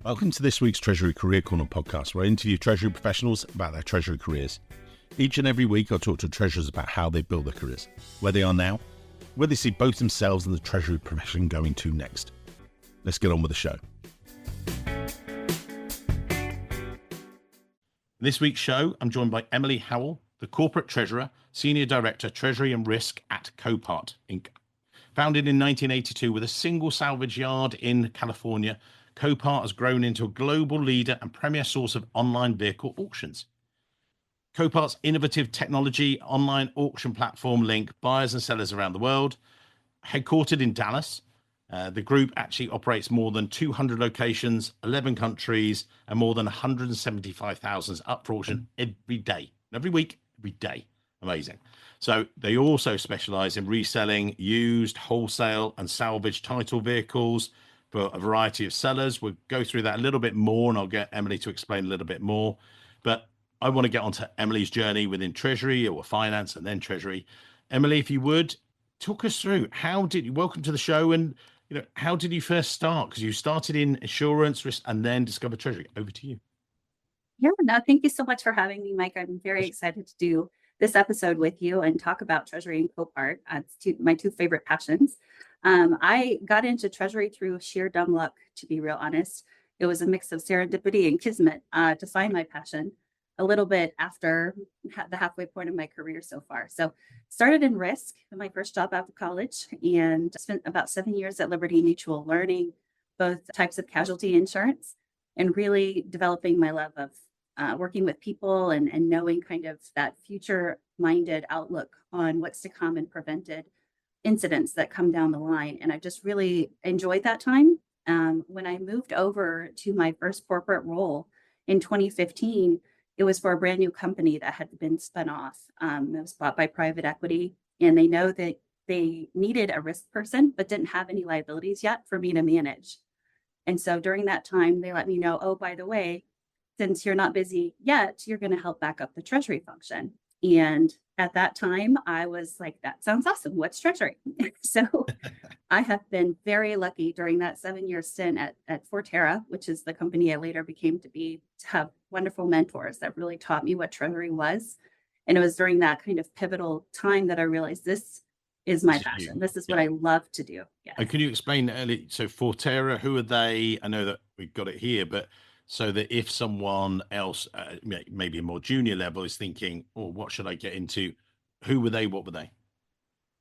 Welcome to this week's Treasury Career Corner podcast, where I interview Treasury professionals about their Treasury careers. Each and every week, I'll talk to treasurers about how they built their careers, where they are now, where they see both themselves and the Treasury profession going to next. Let's get on with the show. This week's show, I'm joined by Emily Howell, the Corporate Treasurer, Senior Director, Treasury and Risk at Copart Inc. Founded in 1982 with a single salvage yard in California, Copart has grown into a global leader and premier source of online vehicle auctions. Copart's innovative technology online auction platform link buyers and sellers around the world. Headquartered in Dallas, the group actually operates more than 200 locations, 11 countries, and more than 175,000 up for auction every day. Every week, every day. Amazing. So they also specialize in reselling used, wholesale, and salvage title vehicles for a variety of sellers. We'll go through that a little bit more, and I'll get Emily to explain a little bit more. But I want to get onto Emily's journey within Treasury or finance and then Treasury. Emily, if you would, talk us through welcome to the show, and how did you first start? Because you started in insurance, risk, and then discovered Treasury. Over to you. Yeah, no, thank you so much for having me, Mike. I'm very excited to do this episode with you and talk about Treasury and Copart. It's my two favorite passions. I got into Treasury through sheer dumb luck, to be real honest. It was a mix of serendipity and kismet to find my passion a little bit after the halfway point of my career so far. So started in risk, my first job out of college, and spent about 7 years at Liberty Mutual learning both types of casualty insurance and really developing my love of working with people and knowing kind of that future-minded outlook on what's to come and prevented incidents that come down the line. And I just really enjoyed that time. When I moved over to my first corporate role in 2015, it was for a brand new company that had been spun off. It was bought by private equity, and they know that they needed a risk person, but didn't have any liabilities yet for me to manage. And so during that time, they let me know, oh, by the way, since you're not busy yet, you're going to help back up the Treasury function. And at that time, I was like, that sounds awesome. What's Treasury? So I have been very lucky during that 7-year stint at Forterra, which is the company I later became to have wonderful mentors that really taught me what Treasury was. And it was during that kind of pivotal time that I realized this is my passion. This is what I love to do. Yes. And can you explain early? So Forterra, who are they? I know that we've got it here, but so that if someone else, maybe a more junior level, is thinking, oh, what should I get into? Who were they? What were they?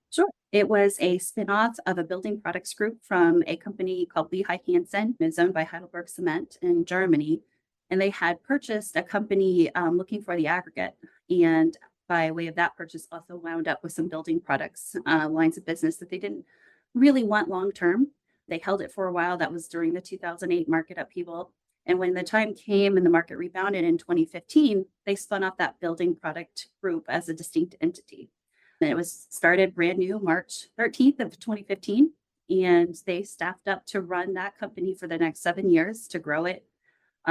Sure. It was a spinoff of a building products group from a company called Lehigh Hansen. It was owned by Heidelberg Cement in Germany. And they had purchased a company looking for the aggregate. And by way of that purchase, also wound up with some building products lines of business that they didn't really want long term. They held it for a while. That was during the 2008 market upheaval. And when the time came and the market rebounded in 2015, they spun off that building product group as a distinct entity. And it was started brand new March 13th of 2015. And they staffed up to run that company for the next 7 years to grow it,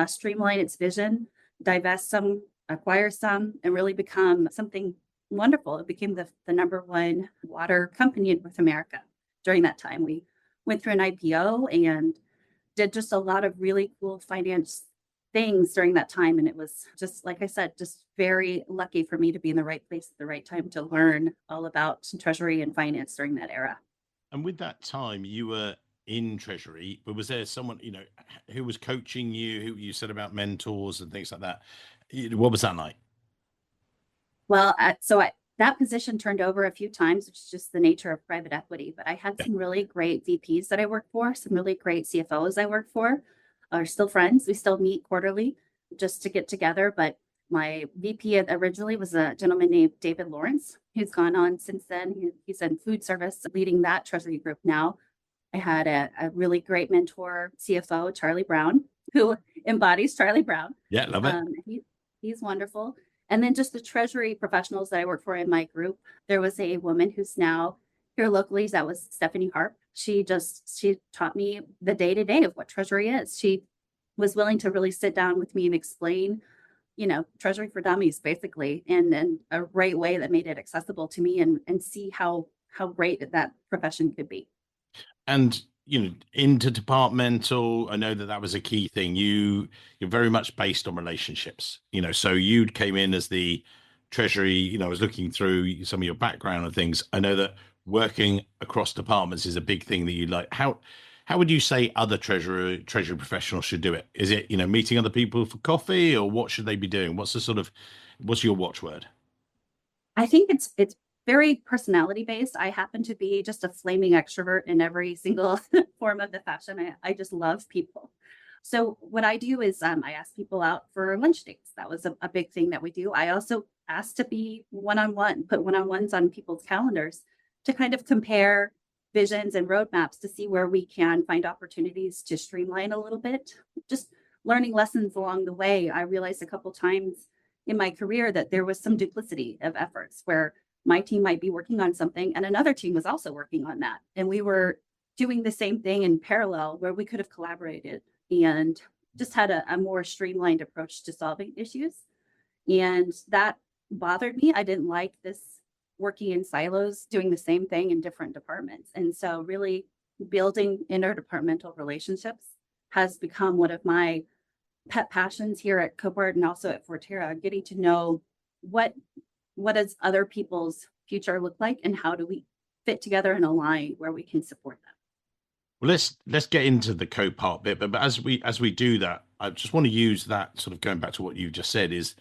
streamline its vision, divest some, acquire some, and really become something wonderful. It became the number one water company in North America during that time. We went through an IPO and did just a lot of really cool finance things during that time. And it was just, like I said, just very lucky for me to be in the right place at the right time to learn all about Treasury and finance during that era. And with that time, you were in Treasury, but was there someone, who was coaching you, who you said about mentors and things like that? What was that like? Well, that position turned over a few times, which is just the nature of private equity. But I had some really great VPs that I worked for, some really great CFOs I worked for, are still friends. We still meet quarterly just to get together. But my VP originally was a gentleman named David Lawrence, who's gone on since then. He's in food service, leading that Treasury group now. I had a really great mentor, CFO, Charlie Brown, who embodies Charlie Brown. Yeah, love it. He's wonderful. And then just the Treasury professionals that I work for in my group, there was a woman who's now here locally. That was Stephanie Harp. She taught me the day-to-day of what Treasury is. She was willing to really sit down with me and explain, Treasury for dummies, basically, in a great way that made it accessible to me and see how great that profession could be. And interdepartmental. I know that that was a key thing. You're very much based on relationships. So you came in as the treasury. I was looking through some of your background and things. I know that working across departments is a big thing that you like. How would you say other treasury professionals should do it? Is it, meeting other people for coffee, or what should they be doing? What's your watchword? I think it's very personality based. I happen to be just a flaming extrovert in every single form of the fashion. I just love people. So what I do is I ask people out for lunch dates. That was a big thing that we do. I also ask to be one-on-one, put one-on-ones on people's calendars to kind of compare visions and roadmaps to see where we can find opportunities to streamline a little bit. Just learning lessons along the way. I realized a couple times in my career that there was some duplicity of efforts where my team might be working on something and another team was also working on that. And we were doing the same thing in parallel where we could have collaborated and just had a more streamlined approach to solving issues. And that bothered me. I didn't like this working in silos, doing the same thing in different departments. And so really building interdepartmental relationships has become one of my pet passions here at Copart and also at Forterra, getting to know what does other people's future look like and how do we fit together and align where we can support them. Well, let's get into the Copart bit, but as we do that, I just want to use that, sort of going back to what you just said, is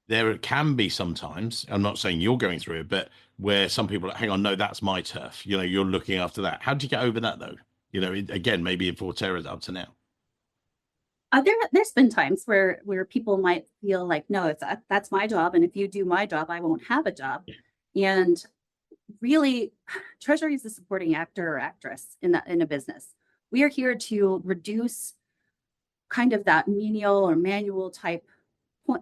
there can be sometimes, I'm not saying you're going through it, but where some people are, hang on, no, that's my turf. You're looking after that. How did you get over that though? Again, maybe in Forterra up to now. There's been times where people might feel like, no, that's my job, and if you do my job, I won't have a job. Yeah. And really, Treasury is a supporting actor or actress in a business. We are here to reduce kind of that menial or manual type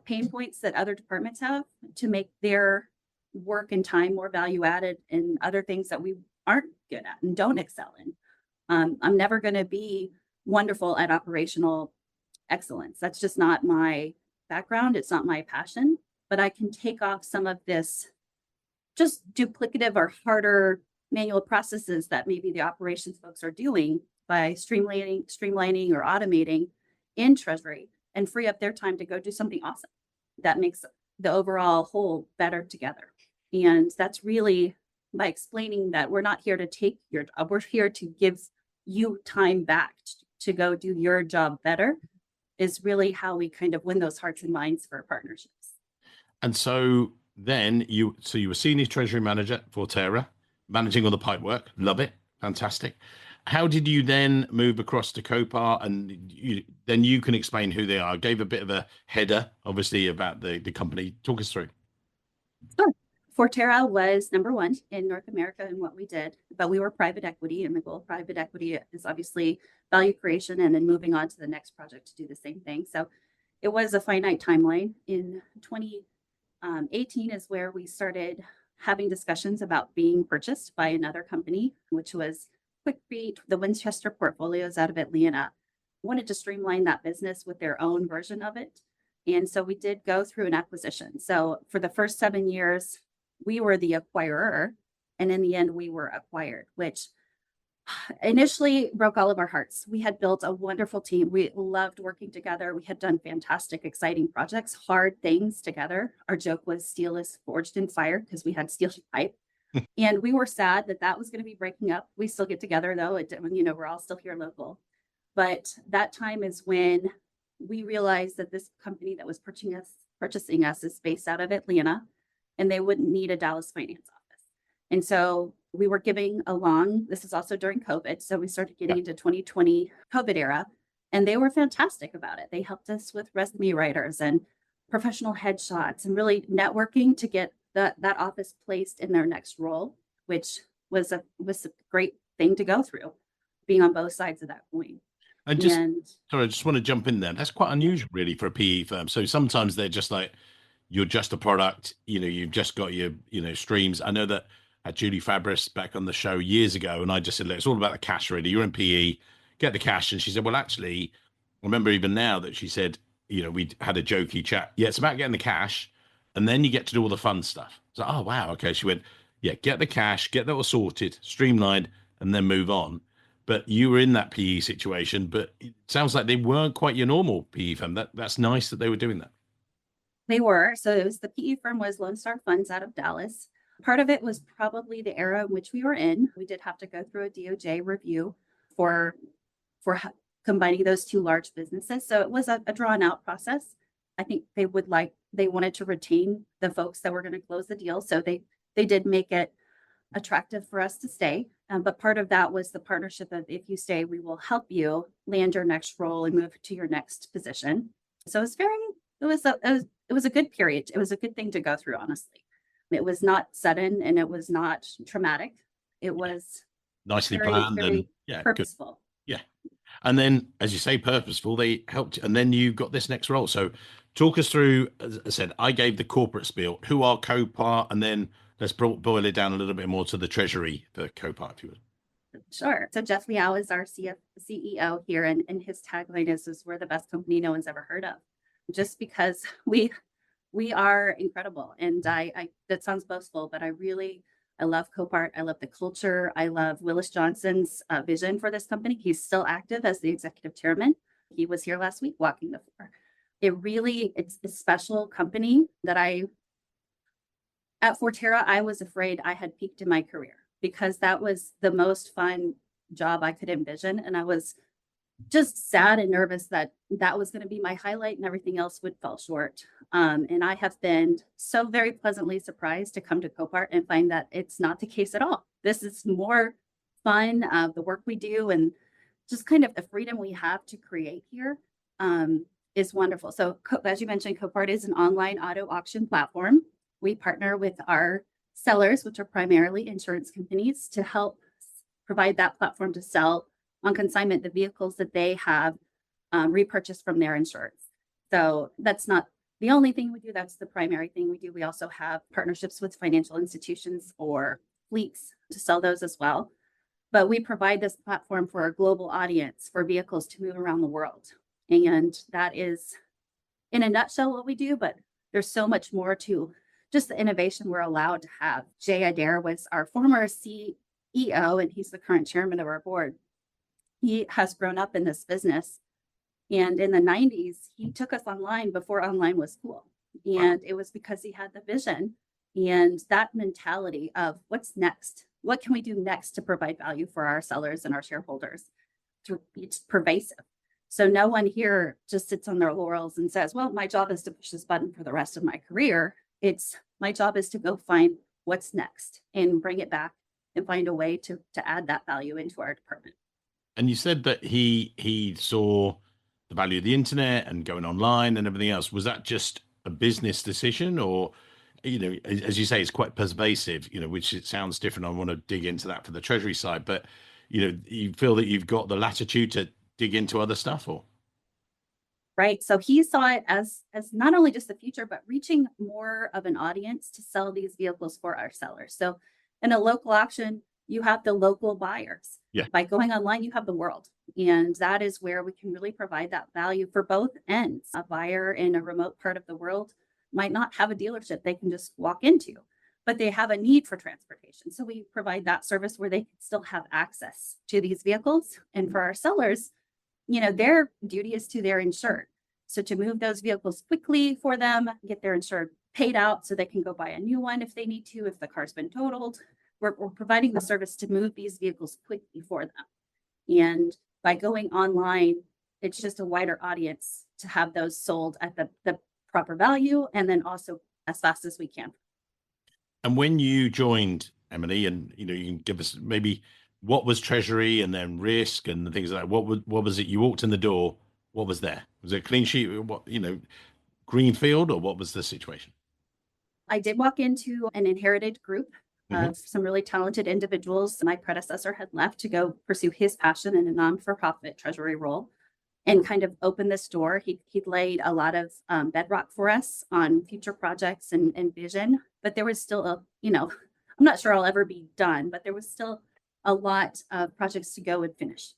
pain points that other departments have to make their work and time more value added and other things that we aren't good at and don't excel in. I'm never going to be wonderful at operational excellence. That's just not my background. It's not my passion, but I can take off some of this just duplicative or harder manual processes that maybe the operations folks are doing by streamlining or automating in Treasury and free up their time to go do something awesome that makes the overall whole better together. And that's really by explaining that we're not here to take your job. We're here to give you time back to go do your job better is really how we kind of win those hearts and minds for partnerships. And so then you were senior treasury manager for Forterra, managing all the pipe work. Love it. Fantastic. How did you then move across to Copart? And then you can explain who they are. I gave a bit of a header, obviously, about the company. Talk us through. Sure. Forterra was number one in North America in what we did, but we were private equity, and the goal of private equity is obviously value creation and then moving on to the next project to do the same thing. So it was a finite timeline. In 2018 is where we started having discussions about being purchased by another company, which was QuickBeat. The Winchester portfolios out of Atlanta wanted to streamline that business with their own version of it. And so we did go through an acquisition. So for the first 7 years, we were the acquirer. And in the end, we were acquired, which initially broke all of our hearts. We had built a wonderful team. We loved working together. We had done fantastic, exciting projects, hard things together. Our joke was steel is forged in fire because we had steel pipe. And we were sad that that was going to be breaking up. We still get together though. We're all still here local. But that time is when we realized that this company that was purchasing us is based out of Atlanta, and they wouldn't need a Dallas finance office. And so we were giving along, this is also during COVID. So we started getting into 2020 COVID era, and they were fantastic about it. They helped us with resume writers and professional headshots and really networking to get that office placed in their next role, which was a great thing to go through, being on both sides of that coin. Sorry, I just want to jump in there. That's quite unusual, really, for a PE firm. So sometimes they're just like, you're just a product, you've just got your, streams. I know that I had Julie Fabris back on the show years ago, and I just said, look, it's all about the cash, really. You're in PE, get the cash. And she said, well, actually, I remember even now that she said, we had a jokey chat. Yeah, it's about getting the cash, and then you get to do all the fun stuff. So, oh, wow. Okay. She went, yeah, get the cash, get that all sorted, streamlined, and then move on. but you were in that PE situation, but it sounds like they weren't quite your normal PE firm. That's nice that they were doing that. They were. So it was the PE firm was Lone Star Funds out of Dallas. Part of it was probably the era in which we were in. We did have to go through a DOJ review for combining those two large businesses. So it was a drawn out process. I think they wanted to retain the folks that were going to close the deal. So they did make it attractive for us to stay. But part of that was the partnership of, if you stay, we will help you land your next role and move to your next position. So it was a good period. It was a good thing to go through, honestly. It was not sudden and it was not traumatic. It was Nicely very, planned and very yeah, good. purposeful. Yeah. And then, as you say, purposeful, they helped, and then you got this next role. So talk us through, as I said, I gave the corporate spiel. Who are Copart? And then let's boil it down a little bit more to the Treasury, the Copart, if you would. Sure. So Jeff Liao is our CEO here, and his tagline is we're the best company no one's ever heard of. Just because we are incredible. And I that sounds boastful, but I love Copart. I love the culture. I love Willis Johnson's vision for this company. He's still active as the executive chairman. He was here last week walking the floor. It's a special company that at Forterra, I was afraid I had peaked in my career because that was the most fun job I could envision. And I was just sad and nervous that was going to be my highlight and everything else would fall short. And I have been so very pleasantly surprised to come to Copart and find that it's not the case at all. This is more fun, the work we do and just kind of the freedom we have to create here is wonderful. So as you mentioned, Copart is an online auto auction platform. We partner with our sellers, which are primarily insurance companies, to help provide that platform to sell on consignment the vehicles that they have repurchased from their insurance. So that's not the only thing we do. That's the primary thing we do. We also have partnerships with financial institutions or fleets to sell those as well. But we provide this platform for a global audience for vehicles to move around the world. And that is, in a nutshell, what we do. But there's so much more to just the innovation we're allowed to have. Jay Adair was our former CEO, and he's the current chairman of our board. He has grown up in this business. And in the 90s, he took us online before online was cool. And it was because he had the vision and that mentality of what's next? What can we do next to provide value for our sellers and our shareholders? It's pervasive. So no one here just sits on their laurels and says, well, my job is to push this button for the rest of my career. It's my job is to go find what's next and bring it back and find a way to add that value into our department. And you said that he saw the value of the internet and going online and everything else. Was that just a business decision, or, as you say, it's quite pervasive, which it sounds different. I want to dig into that for the Treasury side, but, you feel that you've got the latitude to dig into other stuff, or? Right. So he saw it as not only just the future, but reaching more of an audience to sell these vehicles for our sellers. So in a local auction, you have the local buyers. Yeah. By going online, you have the world. And that is where we can really provide that value for both ends. A buyer in a remote part of the world might not have a dealership they can just walk into, but they have a need for transportation. So we provide that service where they can still have access to these vehicles. And for our sellers, their duty is to their insured. So to move those vehicles quickly for them, get their insured paid out so they can go buy a new one if they need to, if the car's been totaled. We're providing the service to move these vehicles quickly for them. And by going online, it's just a wider audience to have those sold at the proper value and then also as fast as we can. And when you joined, Emily, and you can give us maybe what was Treasury and then Risk and things like that. What was it? You walked in the door. What was there? Was it a clean sheet? What, greenfield, or what was the situation? I did walk into an inherited group of some really talented individuals. My predecessor had left to go pursue his passion in a non-for-profit treasury role and kind of opened this door. He'd laid a lot of bedrock for us on future projects and vision, but there was still I'm not sure I'll ever be done, but there was still a lot of projects to go and finish.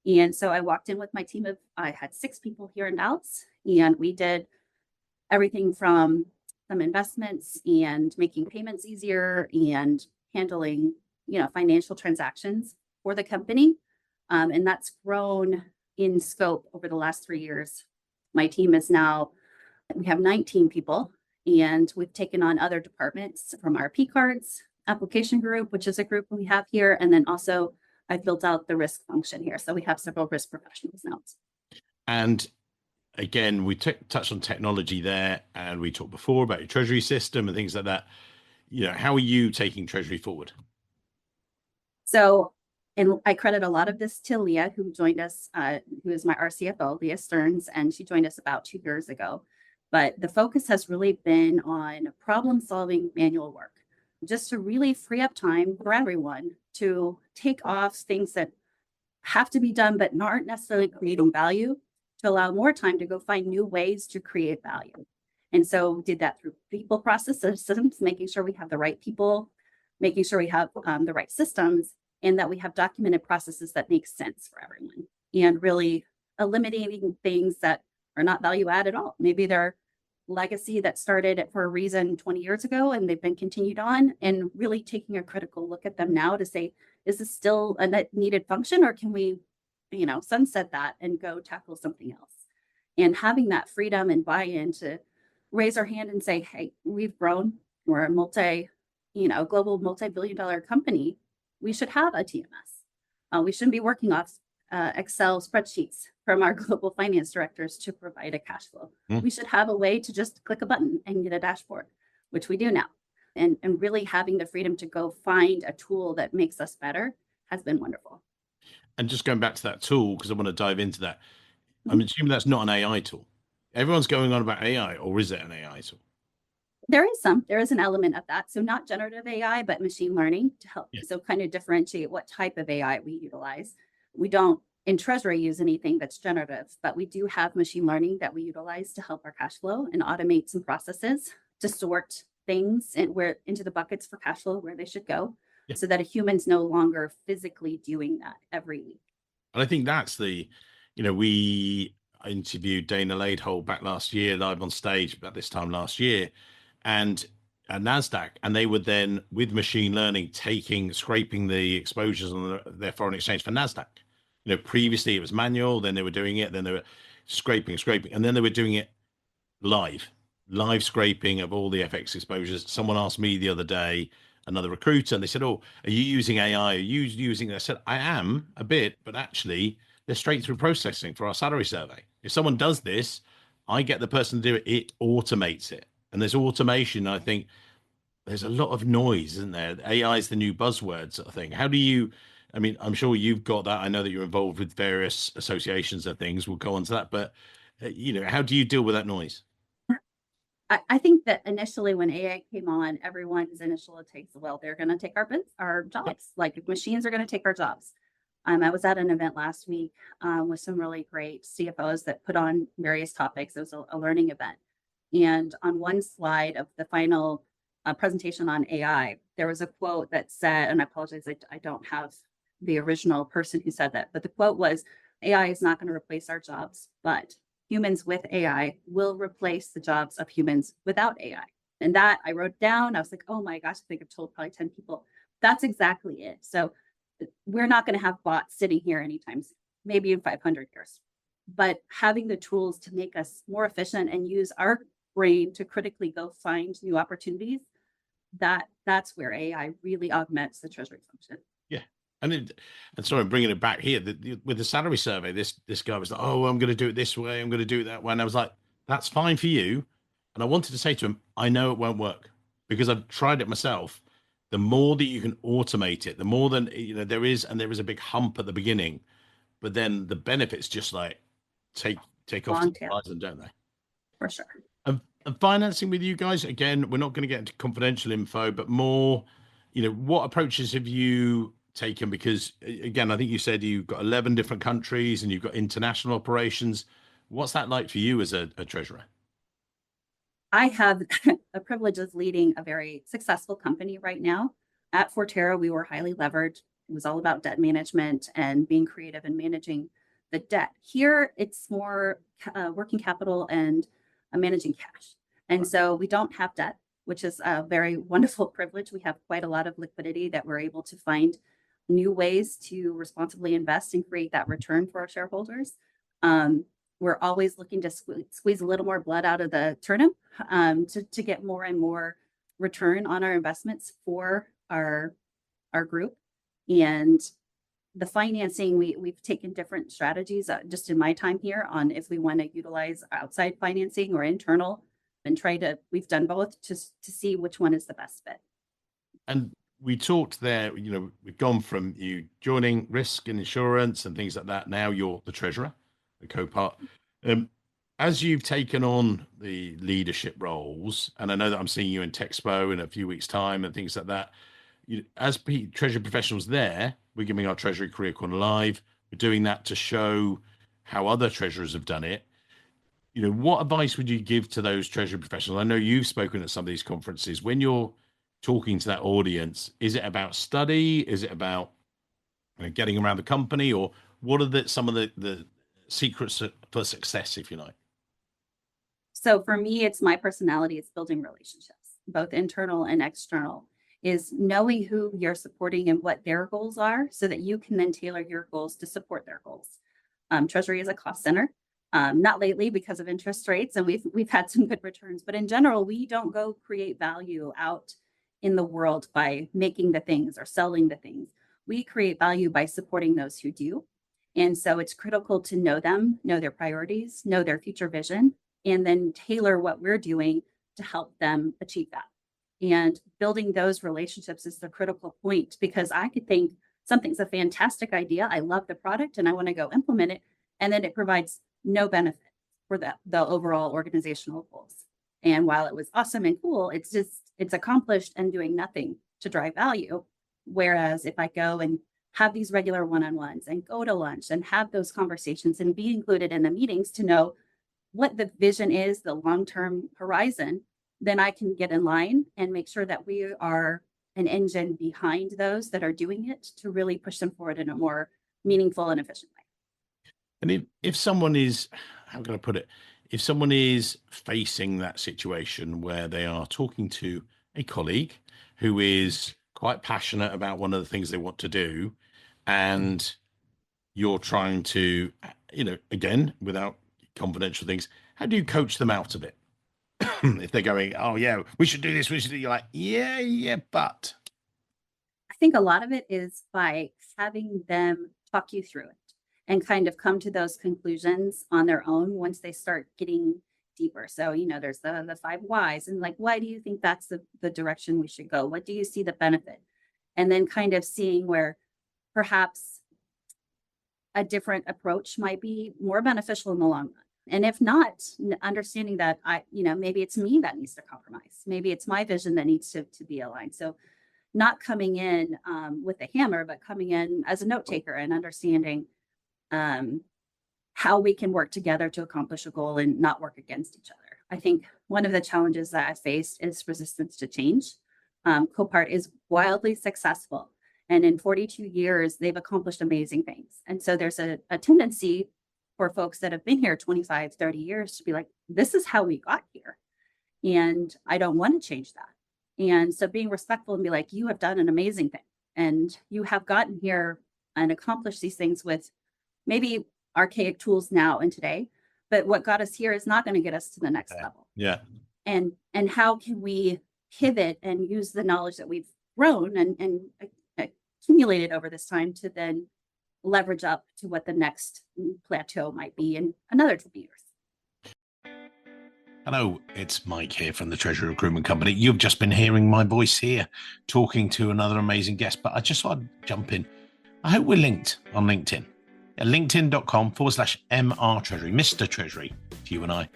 And so I walked in with my team I had 6 people here in Dallas, and we did everything from some investments and making payments easier and handling, financial transactions for the company. And that's grown in scope over the last 3 years. My team is now, we have 19 people, and we've taken on other departments from our P cards application group, which is a group we have here. And then also I've built out the risk function here. So we have several risk professionals now. And again, we touched on technology there, and we talked before about your treasury system and things like that. How are you taking treasury forward? So, and I credit a lot of this to Leah, who joined us, who is our CFO, Leah Stearns, and she joined us about 2 years ago. But the focus has really been on problem solving manual work, just to really free up time for everyone to take off things that have to be done, but aren't necessarily creating value, to allow more time to go find new ways to create value. And so we did that through people, process systems, making sure we have the right people, making sure we have the right systems, and that we have documented processes that make sense for everyone, and really eliminating things that are not value add at all. Maybe they're legacy that started for a reason 20 years ago and they've been continued on, and really taking a critical look at them now to say, is this still a needed function, or can we, sunset that and go tackle something else? And having that freedom and buy-in to raise our hand and say, hey, we've grown, we're a global multi-billion-dollar company. We should have a TMS. We shouldn't be working off Excel spreadsheets from our global finance directors to provide a cash flow. We should have a way to just click a button and get a dashboard, which we do now. And really having the freedom to go find a tool that makes us better has been wonderful. And just going back to that tool, because I want to dive into that, I'm assuming that's not an AI tool. Everyone's going on about AI, or is it an AI tool? There is an element of that. So not generative AI, but machine learning to help. Yeah. So kind of differentiate what type of AI we utilize. We don't in Treasury use anything that's generative, but we do have machine learning that we utilize to help our cash flow and automate some processes to sort things into the buckets for cash flow where they should go, so that a human's no longer physically doing that every week. And I think that's I interviewed Dana Laidholt back last year, live on stage about this time last year, and at NASDAQ, and they would then, with machine learning, scraping the exposures on their foreign exchange for NASDAQ. Previously it was manual, then they were doing it, then they were scraping, and then they were doing it live scraping of all the FX exposures. Someone asked me the other day, another recruiter, and they said, oh, are you using AI? Are you using it? I said, I am a bit, but actually they're straight through processing for our salary survey. If someone does this, I get the person to do it, it automates it. And there's automation. I think there's a lot of noise, isn't there? AI is the new buzzword sort of thing. How do you, I'm sure you've got that. I know that you're involved with various associations and things. We'll go on to that. But, how do you deal with that noise? I think that initially when AI came on, everyone's initial takes, well, they're going to take our jobs. Like if machines are going to take our jobs. I was at an event last week with some really great CFOs that put on various topics. It was a learning event. And on one slide of the final presentation on AI, there was a quote that said, and I apologize, I don't have the original person who said that, but the quote was, AI is not going to replace our jobs, but humans with AI will replace the jobs of humans without AI. And that I wrote down. I was like, oh my gosh, I think I've told probably 10 people. That's exactly it. So we're not going to have bots sitting here anytime soon, maybe in 500 years. But having the tools to make us more efficient and use our brain to critically go find new opportunities, that's where AI really augments the treasury function. Yeah. And sorry, I'm bringing it back here. With the salary survey, this guy was like, oh, I'm going to do it this way. I'm going to do it that way. And I was like, that's fine for you. And I wanted to say to him, I know it won't work because I've tried it myself. The more that you can automate it, the more than, there is a big hump at the beginning, but then the benefits just like take off the horizon, don't they? For sure. And financing with you guys, again, we're not going to get into confidential info, but more, what approaches have you taken? Because again, I think you said you've got 11 different countries and you've got international operations. What's that like for you as a treasurer? I have a privilege of leading a very successful company right now. At Forterra, we were highly leveraged. It was all about debt management and being creative and managing the debt. Here, it's more working capital and managing cash. And so we don't have debt, which is a very wonderful privilege. We have quite a lot of liquidity that we're able to find new ways to responsibly invest and create that return for our shareholders. We're always looking to squeeze a little more blood out of the turnip to get more and more return on our investments for our group. And the financing, we've taken different strategies just in my time here on if we want to utilize outside financing or internal, and we've done both to see which one is the best fit. And we talked there, we've gone from you joining risk and insurance and things like that. Now you're the treasurer, the Copart. As you've taken on the leadership roles, and I know that I'm seeing you in Texpo in a few weeks' time and things like that, as treasury professionals there, we're giving our Treasury Career Corner Live. We're doing that to show how other treasurers have done it. What advice would you give to those treasury professionals? I know you've spoken at some of these conferences. When you're talking to that audience, is it about study? Is it about getting around the company? Or what are some of the secrets for success, if you like? So for me, it's my personality. It's building relationships, both internal and external, is knowing who you're supporting and what their goals are so that you can then tailor your goals to support their goals. Treasury is a cost center. Not lately because of interest rates, and we've had some good returns, but in general, we don't go create value out in the world by making the things or selling the things. We create value by supporting those who do. And so it's critical to know them, know their priorities, know their future vision, and then tailor what we're doing to help them achieve that. And building those relationships is the critical point, because I could think something's a fantastic idea. I love the product and I want to go implement it. And then it provides no benefit for the overall organizational goals. And while it was awesome and cool, it's accomplished and doing nothing to drive value. Whereas if I go and have these regular one-on-ones and go to lunch and have those conversations and be included in the meetings to know what the vision is, the long-term horizon, then I can get in line and make sure that we are an engine behind those that are doing it to really push them forward in a more meaningful and efficient way. And if someone is, how can I put it? If someone is facing that situation where they are talking to a colleague who is quite passionate about one of the things they want to do, and you're trying to, again, without confidential things, how do you coach them out of it? If they're going, oh yeah, we should do this, you're like, yeah, but. I think a lot of it is by having them talk you through it and kind of come to those conclusions on their own once they start getting deeper. So, there's the 5 whys, and like, why do you think that's the direction we should go? What do you see the benefit? And then kind of seeing where perhaps a different approach might be more beneficial in the long run. And if not, understanding that maybe it's me that needs to compromise. Maybe it's my vision that needs to be aligned. So not coming in with a hammer, but coming in as a note taker and understanding how we can work together to accomplish a goal and not work against each other. I think one of the challenges that I've faced is resistance to change. Copart is wildly successful. And in 42 years, they've accomplished amazing things. And so there's a tendency for folks that have been here 25, 30 years to be like, this is how we got here. And I don't want to change that. And so being respectful and be like, you have done an amazing thing. And you have gotten here and accomplished these things with maybe archaic tools now and today. But what got us here is not going to get us to the next level. Yeah. And how can we pivot and use the knowledge that we've grown and accumulated over this time to then leverage up to what the next plateau might be in another 20 years. Hello, it's Mike here from the Treasury Recruitment Company. You've just been hearing my voice here talking to another amazing guest, but I just thought I'd jump in. I hope we're linked on LinkedIn. LinkedIn.com/MR Treasury, Mr. Treasury, to you and I.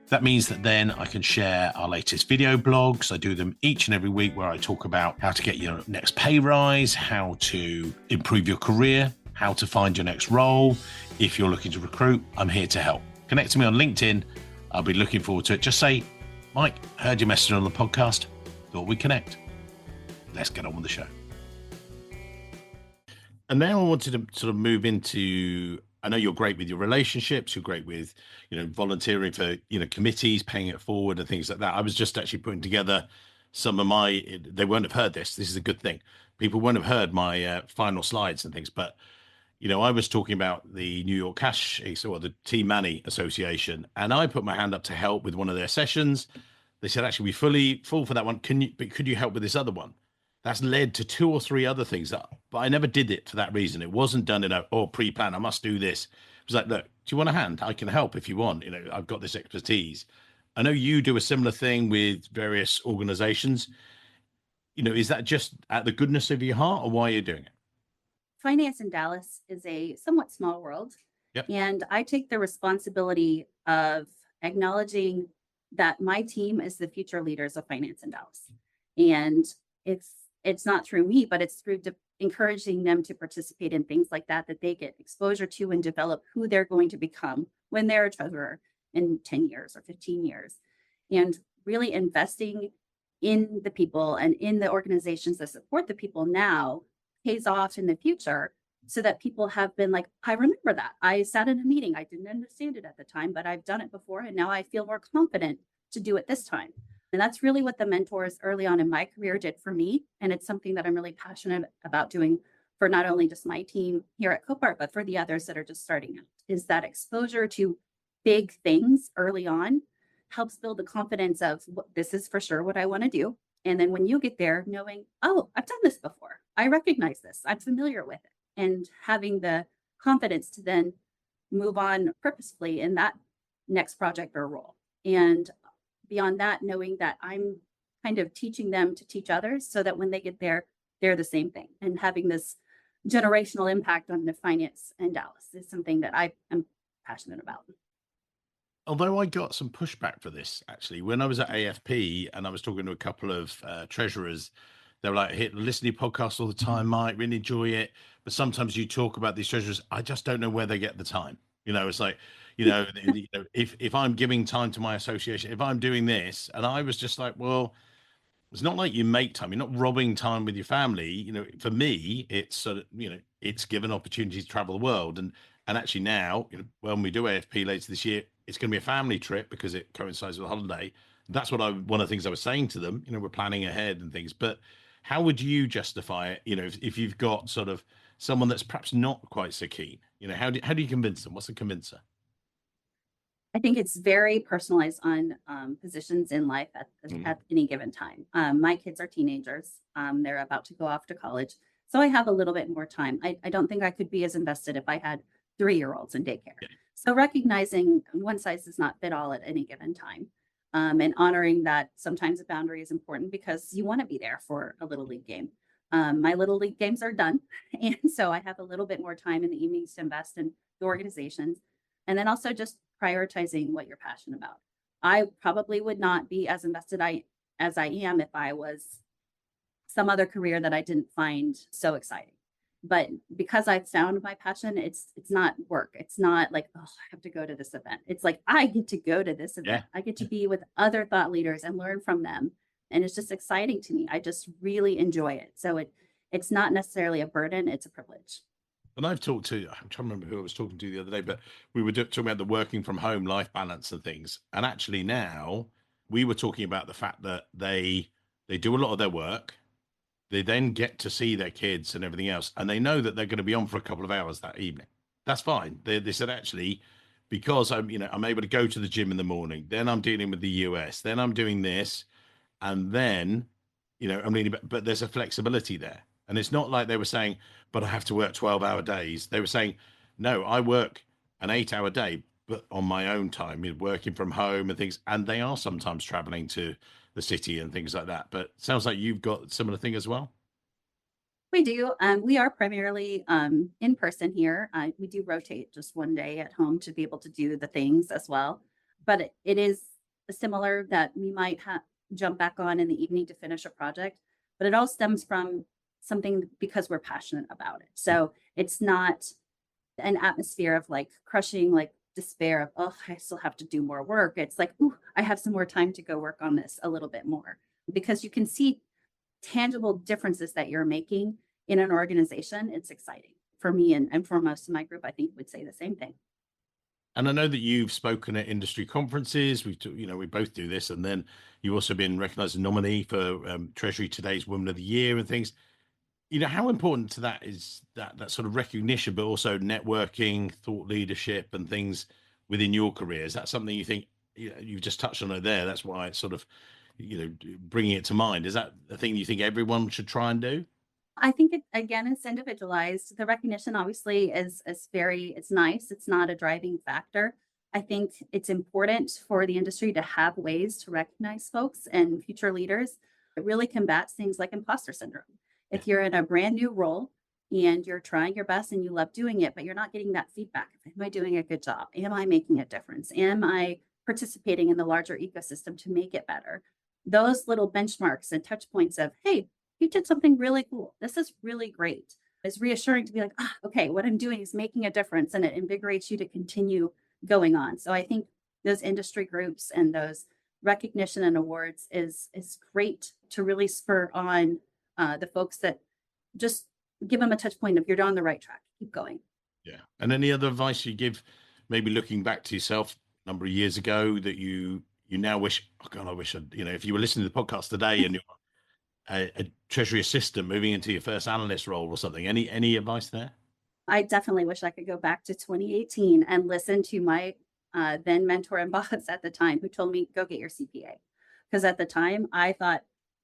That means that then I can share our latest video blogs. I do them each and every week where I talk about how to get your next pay rise, how to improve your career, how to find your next role. If you're looking to recruit, I'm here to help. Connect to me on LinkedIn. I'll be looking forward to it. Just say, Mike, heard your message on the podcast. Thought we'd connect. Let's get on with the show. And now I wanted to sort of move into, I know you're great with your relationships. You're great with, volunteering for, committees, paying it forward and things like that. I was just actually putting together some of they won't have heard this. This is a good thing. People won't have heard my final slides and things, but I was talking about the New York Cash or the T-Money Association, and I put my hand up to help with one of their sessions. They said, actually, we fully full for that one. Could you help with this other one? That's led to 2 or 3 other things but I never did it for that reason. It wasn't done in pre-plan. I must do this. It was like, look, do you want a hand? I can help if you want. I've got this expertise. I know you do a similar thing with various organizations. Is that just at the goodness of your heart, or why are you doing it? Finance in Dallas is a somewhat small world. Yep. And I take the responsibility of acknowledging that my team is the future leaders of finance in Dallas. And it's not through me, but it's through encouraging them to participate in things like that they get exposure to and develop who they're going to become when they're a treasurer in 10 years or 15 years. And really investing in the people and in the organizations that support the people now pays off in the future, so that people have been like, I remember that. I sat in a meeting. I didn't understand it at the time, but I've done it before. And now I feel more confident to do it this time. And that's really what the mentors early on in my career did for me. And it's something that I'm really passionate about doing for not only just my team here at Copart, but for the others that are just starting out, is that exposure to big things early on helps build the confidence of this is for sure what I want to do. And then when you get there, knowing, oh, I've done this before. I recognize this. I'm familiar with it. And having the confidence to then move on purposefully in that next project or role. And beyond that, knowing that I'm kind of teaching them to teach others, so that when they get there, they're the same thing. And having this generational impact on the finance in Dallas is something that I am passionate about. Although I got some pushback for this, actually, when I was at AFP and I was talking to a couple of treasurers, they were like, listen to your podcast all the time, Mike, really enjoy it. But sometimes you talk about these treasurers, I just don't know where they get the time. It's like, if I'm giving time to my association, if I'm doing this, and I was just like, well, it's not like you make time. You're not robbing time with your family. For me, it's sort of, it's given opportunity to travel the world. And actually now, when we do AFP later this year, it's going to be a family trip because it coincides with a holiday. That's one of the things I was saying to them. We're planning ahead and things. But how would you justify it? If you've got sort of someone that's perhaps not quite so keen, how do you convince them? What's the convincer? I think it's very personalized on positions in life at any given time. My kids are teenagers. They're about to go off to college. So I have a little bit more time. I don't think I could be as invested if I had 3-year-olds in daycare. Yeah. So recognizing one size does not fit all at any given time. And honoring that sometimes a boundary is important because you want to be there for a little league game. My little league games are done. And so I have a little bit more time in the evenings to invest in the organizations. And then also just prioritizing what you're passionate about. I probably would not be as invested as I am if I was some other career that I didn't find so exciting. But because I've found my passion, it's not work. It's not like, oh, I have to go to this event. It's like, I get to go to this event. Yeah. I get to be with other thought leaders and learn from them. And it's just exciting to me. I just really enjoy it. So it's not necessarily a burden. It's a privilege. And I'm trying to remember who I was talking to the other day, but we were talking about the working from home life balance and things. And actually now we were talking about the fact that they do a lot of their work. They then get to see their kids and everything else. And they know that they're going to be on for a couple of hours that evening. That's fine. They said, actually, because I'm able to go to the gym in the morning, then I'm dealing with the US, then I'm doing this. And then, but there's a flexibility there. And it's not like they were saying, but I have to work 12-hour days. They were saying, no, I work an 8-hour day, but on my own time, working from home and things. And they are sometimes traveling to the city and things like that. But it sounds like you've got a similar thing as well. We do. We are primarily in person here. We do rotate just one day at home to be able to do the things as well. But it is similar that we might jump back on in the evening to finish a project. But it all stems from something because we're passionate about it. So it's not an atmosphere of like crushing, like despair of, oh, I still have to do more work. It's like, ooh, I have some more time to go work on this a little bit more, because you can see tangible differences that you're making in an organization. It's exciting for me and for most of my group. I think would say the same thing. And I know that you've spoken at industry conferences. We both do this, and then you've also been recognized as a nominee for Treasury Today's Woman of the Year and things. How important to that is that sort of recognition, but also networking, thought leadership, and things within your career? Is that something you think you've just touched on it there? That's why it's sort of bringing it to mind. Is that a thing you think everyone should try and do? I think it again, it's individualized. The recognition obviously is very it's nice. It's not a driving factor. I think it's important for the industry to have ways to recognize folks and future leaders. It really combats things like imposter syndrome. Yeah, If you're in a brand new role and you're trying your best and you love doing it, but you're not getting that feedback. Am I doing a good job? Am I making a difference? Am I participating in the larger ecosystem to make it better? Those little benchmarks and touch points of, hey, you did something really cool. This is really great. It's reassuring to be like, okay, what I'm doing is making a difference, and it invigorates you to continue going on. So I think those industry groups and those recognition and awards is great to really spur on the folks that just give them a touch point of you're on the right track. Keep going. yeah. And any other advice you give, maybe looking back to yourself a number of years ago that you now wish? Oh God, I wish if you were listening to the podcast today and you're a treasury assistant moving into your first analyst role or something. Any advice there? I definitely wish I could go back to 2018 and listen to my then mentor and boss at the time who told me, go get your CPA. Because at the time I thought,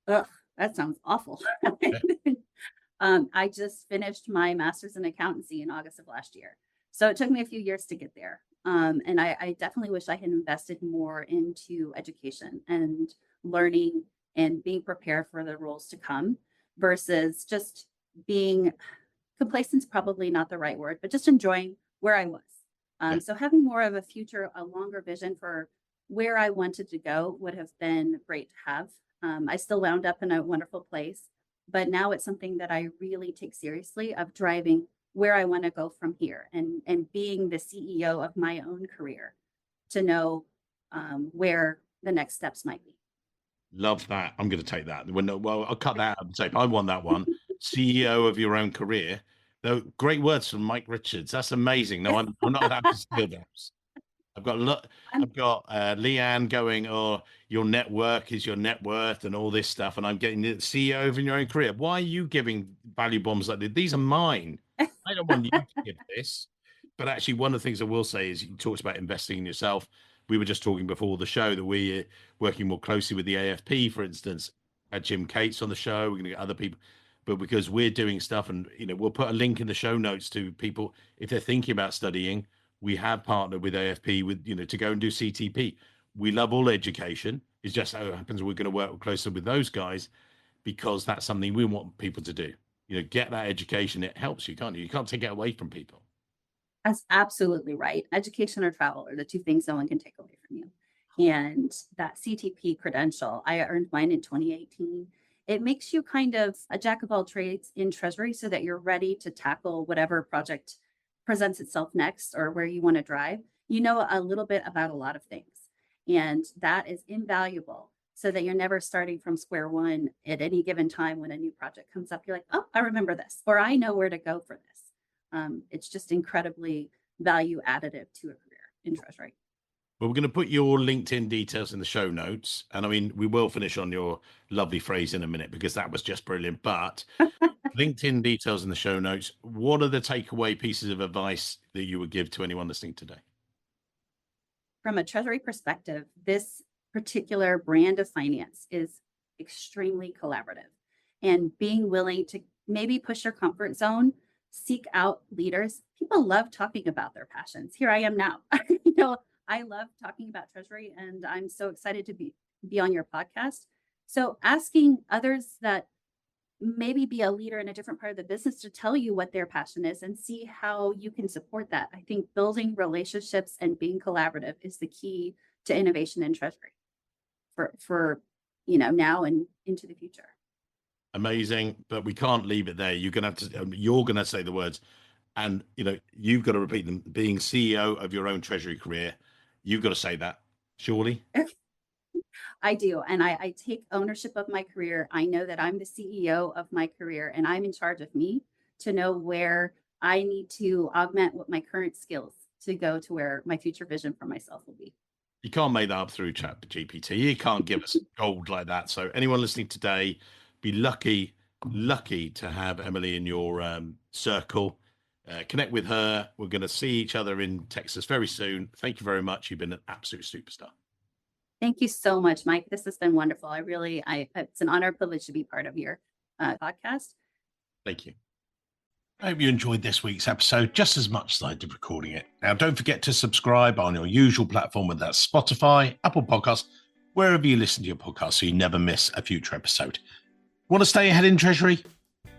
ugh, that sounds awful. Yeah. I just finished my master's in accountancy in August of last year. So it took me a few years to get there. And I definitely wish I had invested more into education and learning and being prepared for the roles to come versus just being complacent's probably not the right word, but just enjoying where I was. Yeah. So having more of a future, a longer vision for where I wanted to go would have been great to have. I still wound up in a wonderful place, but now it's something that I really take seriously of driving where I want to go from here and being the CEO of my own career to know where the next steps might be. Love that. I'm going to take that. Well, I'll cut that out and say I won that one. CEO of your own career. Though great words from Mike Richards. That's amazing. No, I'm not allowed to steal those. I've got I'm I've got Leanne going, oh, your network is your net worth and all this stuff. And I'm getting the CEO of your own career. Why are you giving value bombs like this? These are mine. I don't want you to give this. But actually, one of the things I will say is you talked about investing in yourself. We were just talking before the show that we're working more closely with the AFP, for instance. Had Jim Cates on the show. We're going to get other people. But because we're doing stuff, and we'll put a link in the show notes to people if they're thinking about studying. We have partnered with AFP with to go and do CTP. We love all education. It just so happens we're going to work closer with those guys because that's something we want people to do. Get that education. It helps you, can't you? You can't take it away from people. That's absolutely right. Education or travel are the two things no one can take away from you. And that CTP credential, I earned mine in 2018. It makes you kind of a jack of all trades in Treasury so that you're ready to tackle whatever project presents itself next or where you want to drive. You know a little bit about a lot of things. And that is invaluable so that you're never starting from square one at any given time when a new project comes up. You're like, oh, I remember this, or I know where to go for this. It's just incredibly value additive to a career in Treasury. Well, we're going to put your LinkedIn details in the show notes. And I mean, we will finish on your lovely phrase in a minute because that was just brilliant. But LinkedIn details in the show notes. What are the takeaway pieces of advice that you would give to anyone listening today? From a Treasury perspective, this particular brand of finance is extremely collaborative and being willing to maybe push your comfort zone, seek out leaders. People love talking about their passions. Here I am now. I love talking about Treasury and I'm so excited to be on your podcast. So asking others that maybe be a leader in a different part of the business to tell you what their passion is and see how you can support that. I think building relationships and being collaborative is the key to innovation in Treasury for now and into the future. Amazing, but we can't leave it there. You're gonna say the words, and you've got to repeat them. Being CEO of your own Treasury career, you've got to say that, surely. I do. And I take ownership of my career. I know that I'm the CEO of my career and I'm in charge of me to know where I need to augment what my current skills to go to where my future vision for myself will be. You can't make that up through ChatGPT. You can't give us gold like that. So anyone listening today, be lucky to have Emily in your circle. Connect with her. We're going to see each other in Texas very soon. Thank you very much. You've been an absolute superstar. Thank you so much, Mike. This has been wonderful. It's an honor and privilege to be part of your podcast. Thank you. I hope you enjoyed this week's episode just as much as I did recording it. Now, don't forget to subscribe on your usual platform, whether that's Spotify, Apple Podcasts, wherever you listen to your podcast, so you never miss a future episode. Want to stay ahead in Treasury?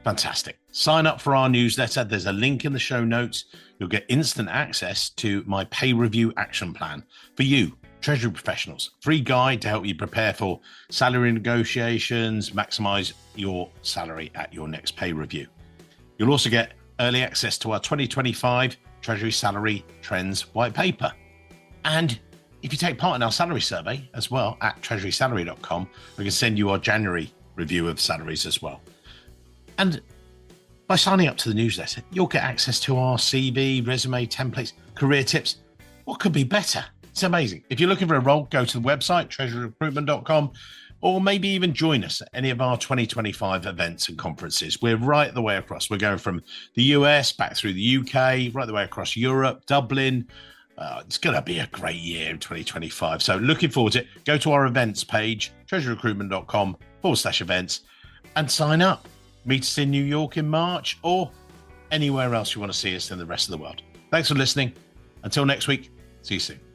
Fantastic. Sign up for our newsletter. There's a link in the show notes. You'll get instant access to my pay review action plan for you, Treasury professionals. Free guide to help you prepare for salary negotiations, maximize your salary at your next pay review. You'll also get early access to our 2025 Treasury Salary Trends white paper. And if you take part in our salary survey as well at treasurysalary.com, we can send you our January review of salaries as well. And by signing up to the newsletter, you'll get access to our CV, resume, templates, career tips. What could be better? It's amazing. If you're looking for a role, go to the website, treasuryrecruitment.com, or maybe even join us at any of our 2025 events and conferences. We're right the way across. We're going from the US back through the UK, right the way across Europe, Dublin. It's going to be a great year in 2025. So looking forward to it. Go to our events page, treasuryrecruitment.com/events, and sign up. Meet us in New York in March or anywhere else you want to see us in the rest of the world. Thanks for listening. Until next week, see you soon.